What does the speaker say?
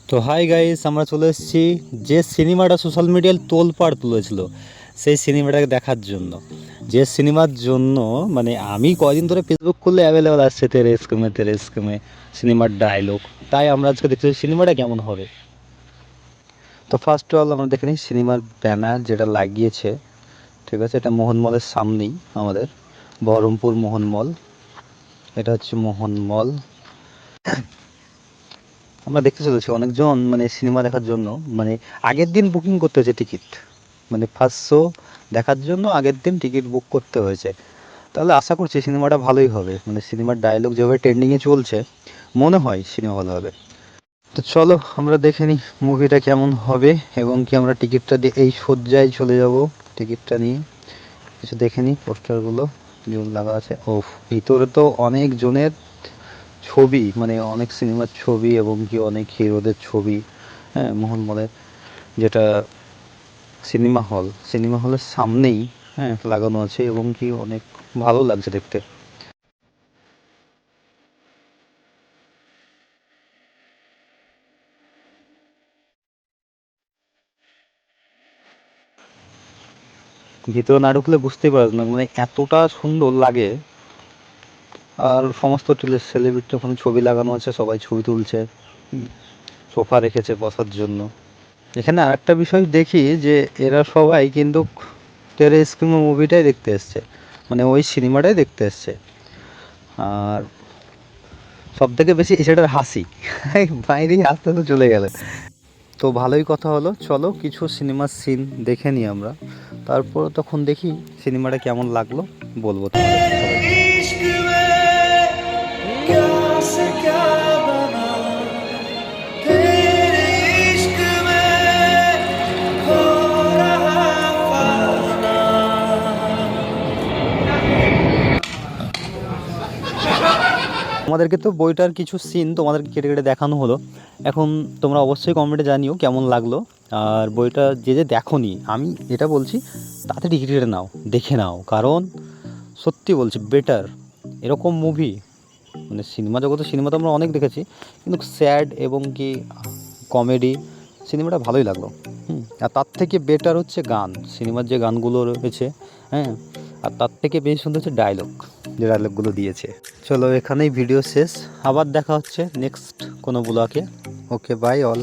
তো hi guys, আমরা চলে এসেছি যে সিনেমাটা সোশ্যাল মিডিয়ায় তোলপাড় তুলেছিল সেই সিনেমাটাকে দেখার জন্য। যে সিনেমার জন্য মানে আমি কদিন ধরে ফেসবুক খুললে অ্যাভেলেবেল আসছে তেরে এসকেমে সিনেমার ডায়লগ। তাই আমরা আজকে দেখছি সিনেমাটা কেমন হবে। তো ফার্স্ট অল আমরা দেখে নিই সিনেমার ব্যানার যেটা লাগিয়েছে। ঠিক আছে, এটা মোহনমলের সামনেই আমাদের বহরমপুর মোহনমল। এটা হচ্ছে মোহনমল। আমরা দেখতে চলেছি অনেকজন মানে সিনেমা দেখার জন্য মানে আগের দিন বুকিং করতে হয়েছে টিকিট, মানে ফার্স্ট শো দেখার জন্য আগের দিন টিকিট বুক করতে হয়েছে। তাহলে আশা করছি সিনেমাটা ভালোই হবে, মানে সিনেমার ডায়লগ যেভাবে ট্রেন্ডিংয়ে চলছে মনে হয় সিনেমা ভালো হবে। তো চলো আমরা দেখে নিই মুভিটা কেমন হবে এবং কি আমরা টিকিটটা দিয়ে এই সজ্জায় চলে যাব টিকিটটা নিয়ে। কিছু দেখে নিই পোস্টারগুলো যেগুলো লাগা আছে। ও ভিতরে তো অনেক জনের ছবি, মানে অনেক সিনেমার ছবি এবং কি অনেক হিরোদের ছবি। হ্যাঁ, মোহনমলের যেটা সিনেমা হলের সামনেই হ্যাঁ লাগানো আছে এবং কি অনেক ভালো লাগছে দেখতে। ভিতরে না ঢুকলে বুঝতেই পারবে না, মানে এতটা সুন্দর লাগে। আর সমস্ত সেলিব্রিটি ওখানে ছবি লাগানো আছে, সবাই ছবি তুলছে। সোফা রেখেছে বসার জন্য। এখানে আরেকটা বিষয় দেখি যে এরা সবাই কিন্তু তেরে স্কিমো মুভিটাই দেখতে এসছে, মানে ওই সিনেমাটাই দেখতে এসছে। আর সব থেকে বেশি সেটার হাসি বাইরেই হাসতে তো চলে গেলে। তো ভালোই কথা হলো, চলো কিছু সিনেমার সিন দেখে নিই আমরা, তারপর তখন দেখি সিনেমাটা কেমন লাগলো বলবো তোমাদের সবাইকে। তোমাদেরকে তো বইটার কিছু সিন তোমাদেরকে কেটে কেটে দেখানো হলো। এখন তোমরা অবশ্যই কমেন্টে জানিও কেমন লাগলো। আর বইটা যে যে দেখোনি, আমি এটা বলছি তাতে টিকিট কেটে নাও, দেখে নাও, কারণ সত্যি বলছি বেটার এরকম মুভি। মানে সিনেমা জগতে সিনেমা তো আমরা অনেক দেখেছি, কিন্তু স্যাড এবং কি কমেডি সিনেমাটা ভালোই লাগলো। আর তার থেকে বেটার হচ্ছে গান, সিনেমার যে গানগুলো রয়েছে। হ্যাঁ, আর তার থেকে বেশি সুন্দর হচ্ছে ডায়লগ, যে ডায়লগগুলো দিয়েছে। চলো এখানেই ভিডিও শেষ, আবার দেখা হচ্ছে নেক্সট কোনো ব্লগে। ওকে, বাই অল।